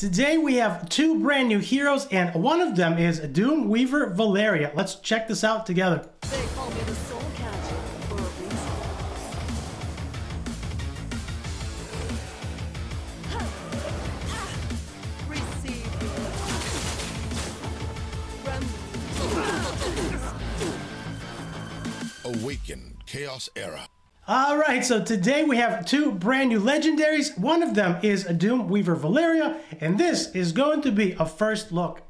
Today we have two brand new heroes, and one of them is Weaver Valeria. Let's check this out together. They call me the soul catcher for a reason. Awaken Chaos Era. Alright, so today we have two brand new legendaries. One of them is Weaver Valeria, and this is going to be a first look.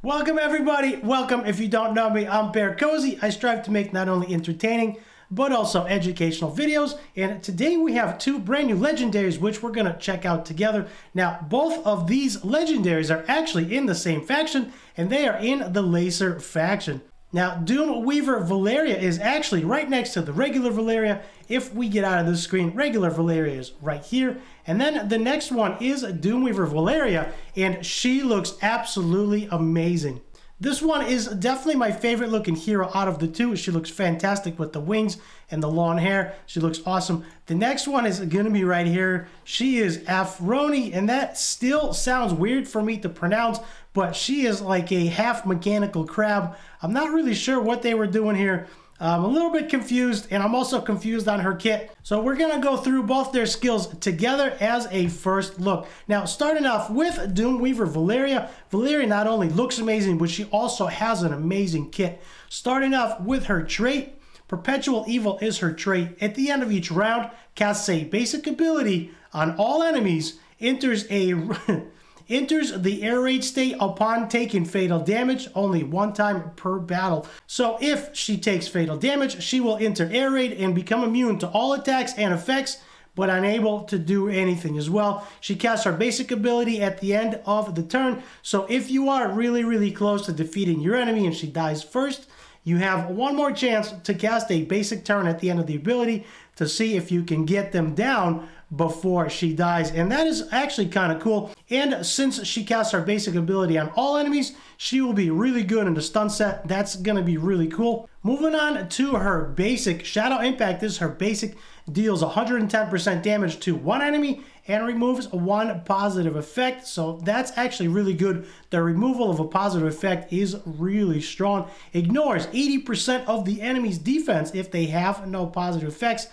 Welcome everybody, welcome. If you don't know me, I'm BearCozy. I strive to make not only entertaining, but also educational videos. And today we have two brand new legendaries, which we're gonna check out together. Now, both of these legendaries are actually in the same faction, and they are in the Lacer faction. Now, Weaver Valeria is actually right next to the regular Valeria. If we get out of this screen, regular Valeria is right here. And then the next one is Weaver Valeria, and she looks absolutely amazing. This one is definitely my favorite looking hero out of the two. She looks fantastic with the wings and the long hair. She looks awesome. The next one is going to be right here. She is Aphronie, and that still sounds weird for me to pronounce, but she is like a half mechanical crab. I'm not really sure what they were doing here. I'm a little bit confused, and I'm also confused on her kit. So we're going to go through both their skills together as a first look. Now, starting off with Weaver Valeria. Valeria not only looks amazing, but she also has an amazing kit. Starting off with her trait, Perpetual Evil is her trait. At the end of each round, casts a basic ability on all enemies, enters the air raid state upon taking fatal damage only one time per battle. So if she takes fatal damage, she will enter air raid and become immune to all attacks and effects, but unable to do anything as well. She casts her basic ability at the end of the turn. So if you are really close to defeating your enemy and she dies first, you have one more chance to cast a basic turn at the end of the ability to see if you can get them down before she dies, and that is actually kind of cool. And since she casts her basic ability on all enemies, she will be really good in the stun set. That's gonna be really cool. Moving on to her basic, Shadow Impact is her basic, deals 110% damage to one enemy and removes one positive effect. So that's actually really good. The removal of a positive effect is really strong. Ignores 80% of the enemy's defense if they have no positive effects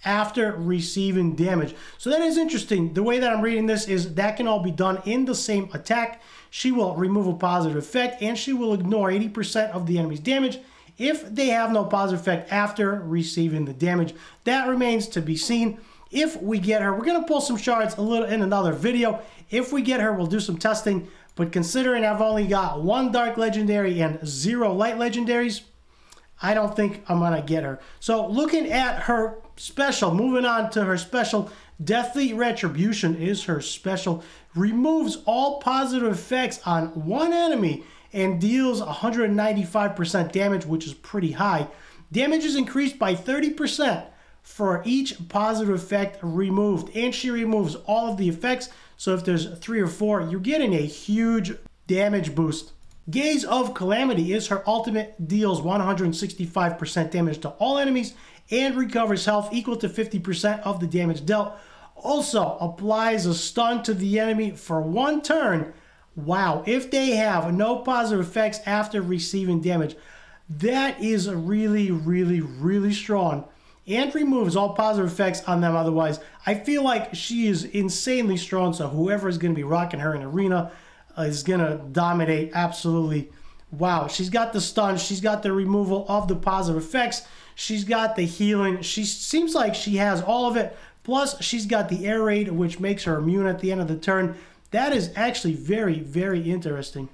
after receiving damage. So that is interesting. The way that I'm reading this is that can all be done in the same attack. She will remove a positive effect, and she will ignore 80% of the enemy's damage if they have no positive effect after receiving the damage. That remains to be seen. If we get her, we're going to pull some shards a little in another video. If we get her, we'll do some testing. But considering I've only got one dark legendary and 0 light legendaries, I don't think I'm going to get her. So looking at her special, moving on to her special, Deathly Retribution is her special. Removes all positive effects on one enemy and deals 195% damage, which is pretty high. Damage is increased by 30% for each positive effect removed, and she removes all of the effects. So if there's 3 or 4, you're getting a huge damage boost. Gaze of Calamity is her ultimate, deals 165% damage to all enemies and recovers health equal to 50% of the damage dealt. Also applies a stun to the enemy for 1 turn. Wow, if they have no positive effects after receiving damage. That is really strong, and removes all positive effects on them otherwise. I feel like she is insanely strong, so whoever is going to be rocking her in arena is going to dominate absolutely. Wow, she's got the stun, she's got the removal of the positive effects, she's got the healing. She seems like she has all of it, plus she's got the air raid, which makes her immune at the end of the turn. That is actually very interesting.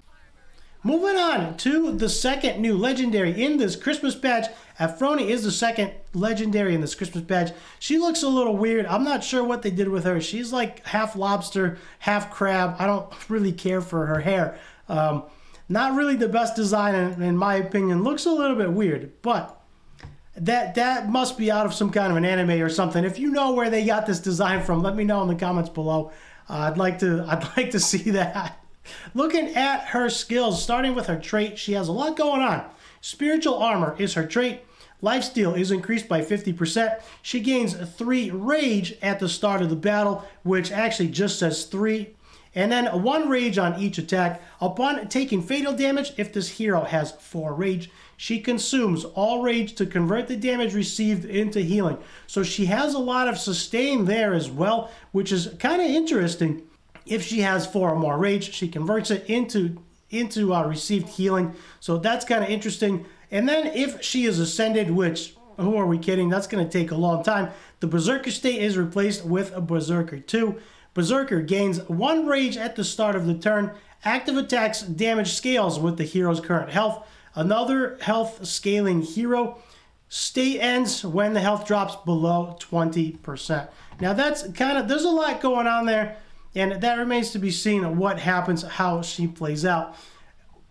Moving on to the second new legendary in this Christmas patch. Aphronie is the second legendary in this Christmas patch. She looks a little weird. I'm not sure what they did with her. She's like half lobster, half crab. I don't really care for her hair. Not really the best design in my opinion. Looks a little bit weird, but that must be out of some kind of an anime or something. If you know where they got this design from, let me know in the comments below. I'd like to see that. Looking at her skills, starting with her trait, she has a lot going on. Spiritual Armor is her trait. Lifesteal is increased by 50%. She gains 3 Rage at the start of the battle, which actually just says 3. and then 1 rage on each attack. Upon taking fatal damage, if this hero has 4 rage, she consumes all rage to convert the damage received into healing. So she has a lot of sustain there as well, which is kind of interesting. If she has 4 or more rage, she converts it into received healing. So that's kind of interesting. And then if she is ascended, which, who are we kidding? That's going to take a long time. The Berserker state is replaced with a Berserker 2. Berserker gains 1 rage at the start of the turn. Active attacks damage scales with the hero's current health. Another health scaling hero. State ends when the health drops below 20%. Now that's kind of, there's a lot going on there, and that remains to be seen what happens, how she plays out.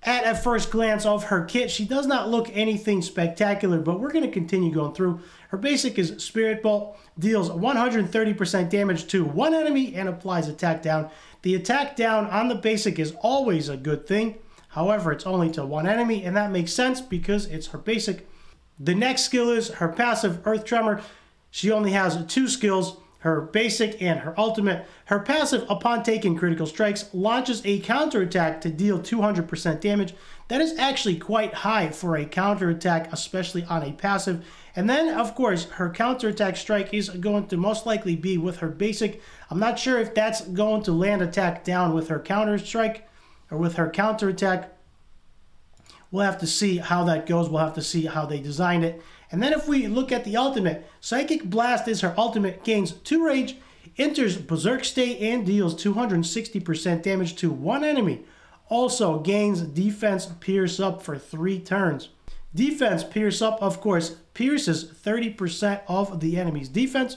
At first glance of her kit, she does not look anything spectacular, but we're going to continue going through. Her basic is Spirit Bolt, deals 130% damage to 1 enemy and applies attack down. The attack down on the basic is always a good thing. However, it's only to 1 enemy, and that makes sense because it's her basic. The next skill is her passive, Earth Tremor. She only has 2 skills, her basic and her ultimate. Her passive, upon taking critical strikes, launches a counterattack to deal 200% damage. That is actually quite high for a counterattack, especially on a passive. And then, of course, her counterattack strike is going to most likely be with her basic. I'm not sure if that's going to land attack down with her counter strike or with her counterattack. We'll have to see how that goes. We'll have to see how they designed it. And then if we look at the ultimate, Psychic Blast is her ultimate, gains 2 rage, enters Berserk state, and deals 260% damage to 1 enemy. Also gains Defense Pierce Up for 3 turns. Defense Pierce Up, of course, pierces 30% of the enemy's defense.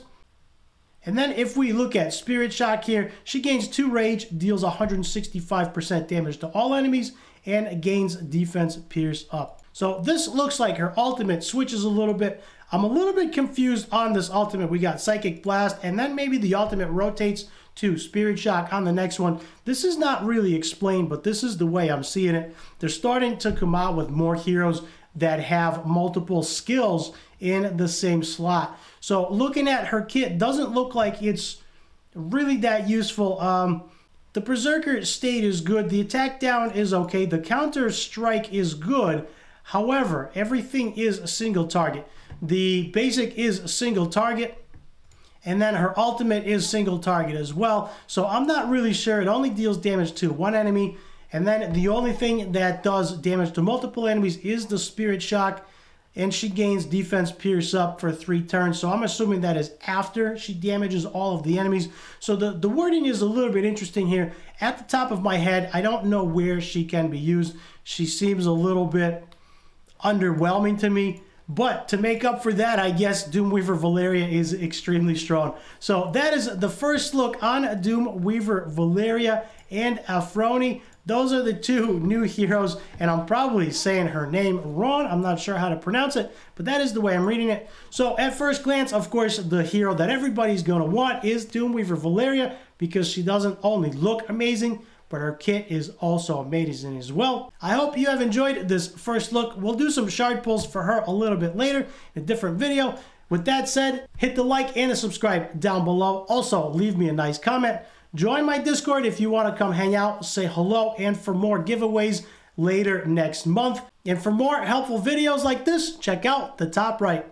And then if we look at Spirit Shock here, she gains 2 rage, deals 165% damage to all enemies, and gains Defense Pierce Up. So this looks like her ultimate switches a little bit. I'm a little bit confused on this ultimate. We got Psychic Blast, and then maybe the ultimate rotates to Spirit Shock on the next one. This is not really explained, but this is the way I'm seeing it. They're starting to come out with more heroes that have multiple skills in the same slot. So looking at her kit, doesn't look like it's really that useful. The Berserker state is good. The attack down is okay. The counter strike is good. However, everything is a single target. The basic is a single target, and then her ultimate is single target as well. So I'm not really sure. It only deals damage to 1 enemy, and then the only thing that does damage to multiple enemies is the Spirit Shock, and she gains Defense Pierce Up for 3 turns. So I'm assuming that is after she damages all of the enemies. So the wording is a little bit interesting here. At the top of my head, I don't know where she can be used. She seems a little bit underwhelming to me, but to make up for that, I guess Doom Weaver Valeria is extremely strong. So that is the first look on Doom Weaver Valeria and Aphronie. Those are the 2 new heroes, and I'm probably saying her name wrong. I'm not sure how to pronounce it, but that is the way I'm reading it. So at first glance, of course, the hero that everybody's going to want is Doom Weaver Valeria, because she doesn't only look amazing, but her kit is also amazing as well. I hope you have enjoyed this first look. We'll do some shard pulls for her a little bit later in a different video. With that said, hit the like and the subscribe down below. Also, leave me a nice comment. Join my Discord if you want to come hang out, say hello, and for more giveaways later next month. And for more helpful videos like this, check out the top right.